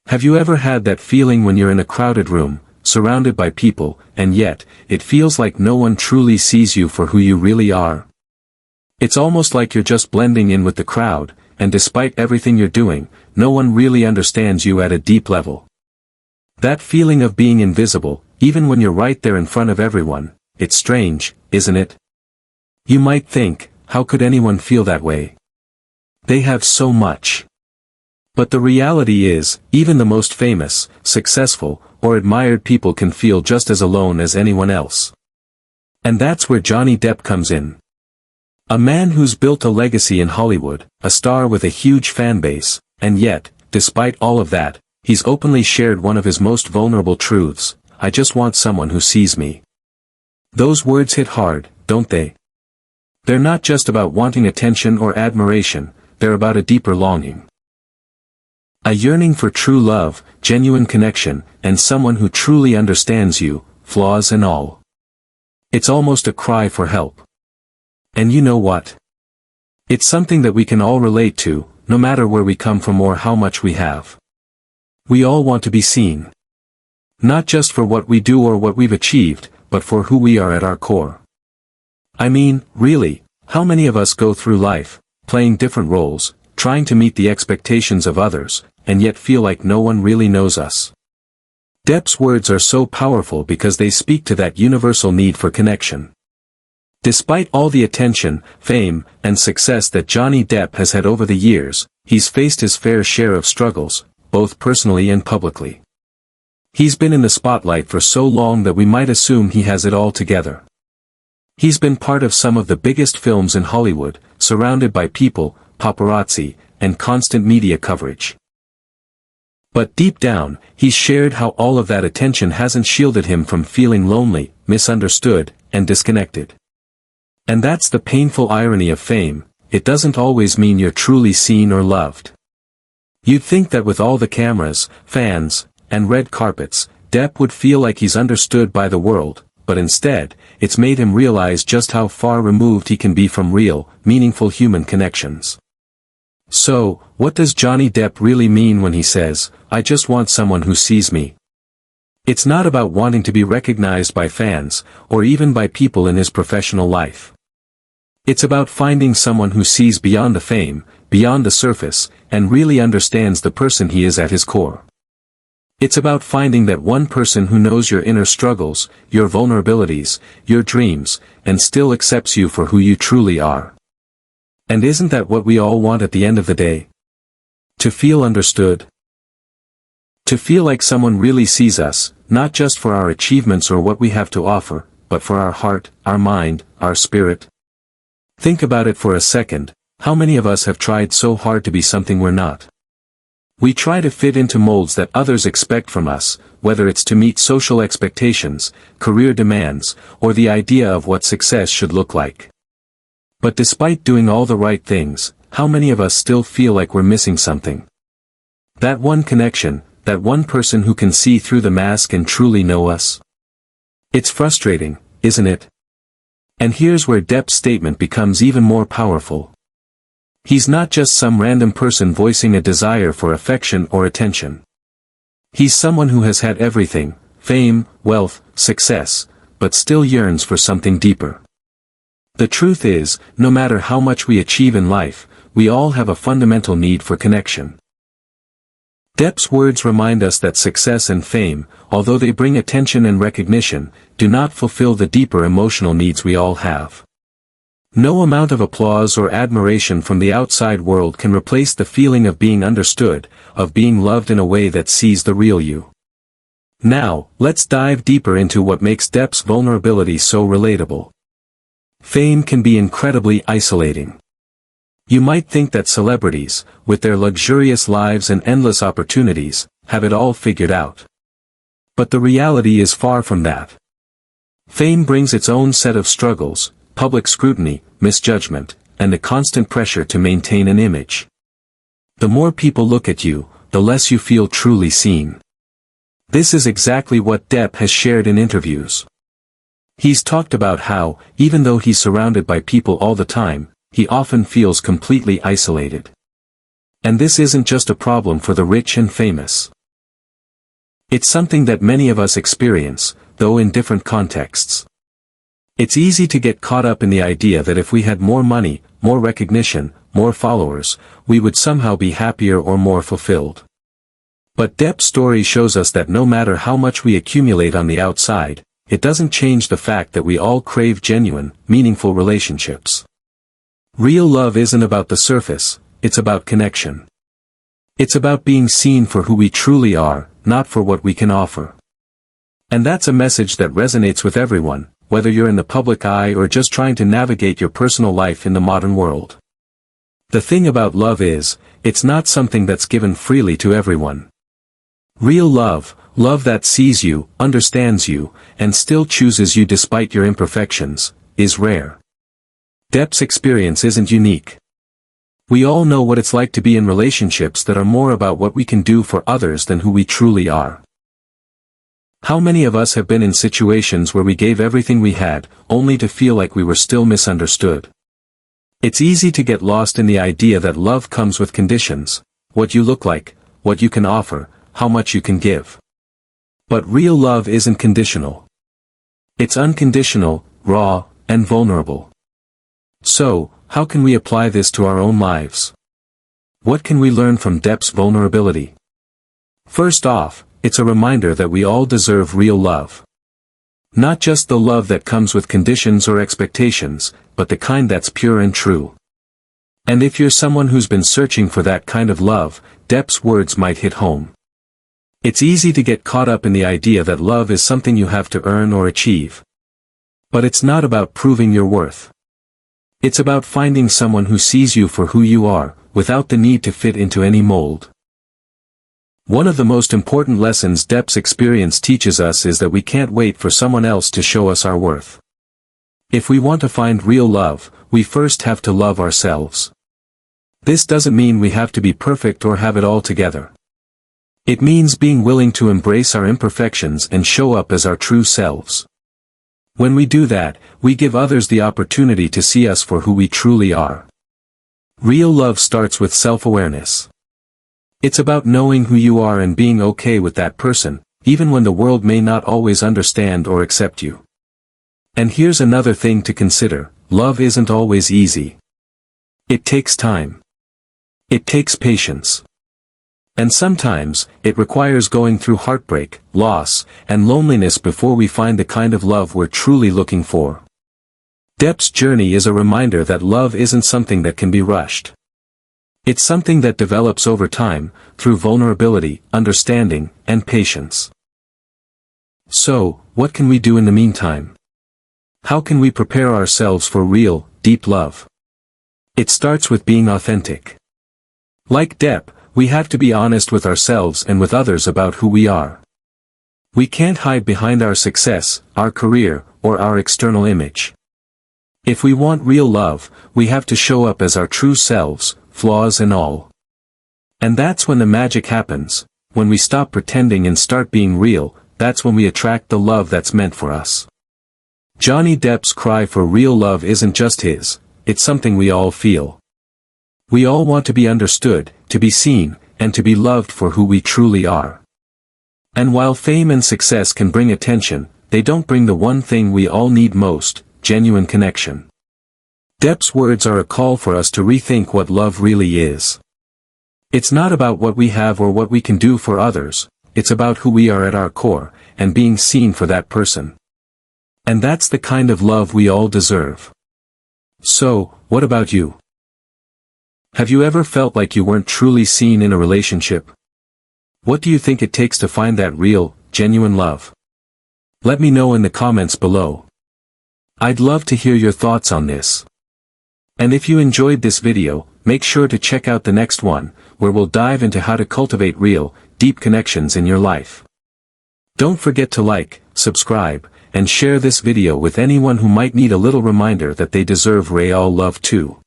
Have you ever had that feeling when you're in a crowded room, surrounded by people, and yet, it feels like no one truly sees you for who you really are? It's almost like you're just blending in with the crowd, and despite everything you're doing, no one really understands you at a deep level. That feeling of being invisible, even when you're right there in front of everyone, it's strange, isn't it? You might think, how could anyone feel that way? They have so much. But the reality is, even the most famous, successful, or admired people can feel just as alone as anyone else. And that's where Johnny Depp comes in. A man who's built a legacy in Hollywood, a star with a huge fan base, and yet, despite all of that, he's openly shared one of his most vulnerable truths: I just want someone who sees me. Those words hit hard, don't they? They're not just about wanting attention or admiration, they're about a deeper longing. A yearning for true love, genuine connection, and someone who truly understands you, flaws and all. It's almost a cry for help. And you know what? It's something that we can all relate to, no matter where we come from or how much we have. We all want to be seen. Not just for what we do or what we've achieved, but for who we are at our core. I mean, really, how many of us go through life, playing different roles, trying to meet the expectations of others, and yet feel like no one really knows us? Depp's words are so powerful because they speak to that universal need for connection. Despite all the attention, fame, and success that Johnny Depp has had over the years, he's faced his fair share of struggles, both personally and publicly. He's been in the spotlight for so long that we might assume he has it all together. He's been part of some of the biggest films in Hollywood, surrounded by people, paparazzi, and constant media coverage. But deep down, he's shared how all of that attention hasn't shielded him from feeling lonely, misunderstood, and disconnected. And that's the painful irony of fame: it doesn't always mean you're truly seen or loved. You'd think that with all the cameras, fans, and red carpets, Depp would feel like he's understood by the world, but instead, it's made him realize just how far removed he can be from real, meaningful human connections. So, what does Johnny Depp really mean when he says, "I just want someone who sees me"? It's not about wanting to be recognized by fans, or even by people in his professional life. It's about finding someone who sees beyond the fame, beyond the surface, and really understands the person he is at his core. It's about finding that one person who knows your inner struggles, your vulnerabilities, your dreams, and still accepts you for who you truly are. And isn't that what we all want at the end of the day? To feel understood. To feel like someone really sees us, not just for our achievements or what we have to offer, but for our heart, our mind, our spirit. Think about it for a second: how many of us have tried so hard to be something we're not? We try to fit into molds that others expect from us, whether it's to meet social expectations, career demands, or the idea of what success should look like. But despite doing all the right things, how many of us still feel like we're missing something? That one connection, that one person who can see through the mask and truly know us. It's frustrating, isn't it? And here's where Depp's statement becomes even more powerful. He's not just some random person voicing a desire for affection or attention. He's someone who has had everything: fame, wealth, success, but still yearns for something deeper. The truth is, no matter how much we achieve in life, we all have a fundamental need for connection. Depp's words remind us that success and fame, although they bring attention and recognition, do not fulfill the deeper emotional needs we all have. No amount of applause or admiration from the outside world can replace the feeling of being understood, of being loved in a way that sees the real you. Now, let's dive deeper into what makes Depp's vulnerability so relatable. Fame can be incredibly isolating. You might think that celebrities, with their luxurious lives and endless opportunities, have it all figured out. But the reality is far from that. Fame brings its own set of struggles: public scrutiny, misjudgment, and the constant pressure to maintain an image. The more people look at you, the less you feel truly seen. This is exactly what Depp has shared in interviews. He's talked about how, even though he's surrounded by people all the time, he often feels completely isolated. And this isn't just a problem for the rich and famous. It's something that many of us experience, though in different contexts. It's easy to get caught up in the idea that if we had more money, more recognition, more followers, we would somehow be happier or more fulfilled. But Depp's story shows us that no matter how much we accumulate on the outside, it doesn't change the fact that we all crave genuine, meaningful relationships. Real love isn't about the surface, it's about connection. It's about being seen for who we truly are, not for what we can offer. And that's a message that resonates with everyone, whether you're in the public eye or just trying to navigate your personal life in the modern world. The thing about love is, it's not something that's given freely to everyone. Real love, love that sees you, understands you, and still chooses you despite your imperfections, is rare. Depp's experience isn't unique. We all know what it's like to be in relationships that are more about what we can do for others than who we truly are. How many of us have been in situations where we gave everything we had, only to feel like we were still misunderstood? It's easy to get lost in the idea that love comes with conditions: what you look like, what you can offer, how much you can give. But real love isn't conditional. It's unconditional, raw, and vulnerable. So, how can we apply this to our own lives? What can we learn from Depp's vulnerability? First off, it's a reminder that we all deserve real love. Not just the love that comes with conditions or expectations, but the kind that's pure and true. And if you're someone who's been searching for that kind of love, Depp's words might hit home. It's easy to get caught up in the idea that love is something you have to earn or achieve. But it's not about proving your worth. It's about finding someone who sees you for who you are, without the need to fit into any mold. One of the most important lessons Depp's experience teaches us is that we can't wait for someone else to show us our worth. If we want to find real love, we first have to love ourselves. This doesn't mean we have to be perfect or have it all together. It means being willing to embrace our imperfections and show up as our true selves. When we do that, we give others the opportunity to see us for who we truly are. Real love starts with self-awareness. It's about knowing who you are and being okay with that person, even when the world may not always understand or accept you. And here's another thing to consider: love isn't always easy. It takes time. It takes patience. And sometimes, it requires going through heartbreak, loss, and loneliness before we find the kind of love we're truly looking for. Depp's journey is a reminder that love isn't something that can be rushed. It's something that develops over time, through vulnerability, understanding, and patience. So, what can we do in the meantime? How can we prepare ourselves for real, deep love? It starts with being authentic. Like Depp, we have to be honest with ourselves and with others about who we are. We can't hide behind our success, our career, or our external image. If we want real love, we have to show up as our true selves, flaws and all. And that's when the magic happens. When we stop pretending and start being real, that's when we attract the love that's meant for us. Johnny Depp's cry for real love isn't just his, it's something we all feel. We all want to be understood, to be seen, and to be loved for who we truly are. And while fame and success can bring attention, they don't bring the one thing we all need most: genuine connection. Depp's words are a call for us to rethink what love really is. It's not about what we have or what we can do for others, it's about who we are at our core, and being seen for that person. And that's the kind of love we all deserve. So, what about you? Have you ever felt like you weren't truly seen in a relationship? What do you think it takes to find that real, genuine love? Let me know in the comments below. I'd love to hear your thoughts on this. And if you enjoyed this video, make sure to check out the next one, where we'll dive into how to cultivate real, deep connections in your life. Don't forget to like, subscribe, and share this video with anyone who might need a little reminder that they deserve real love too.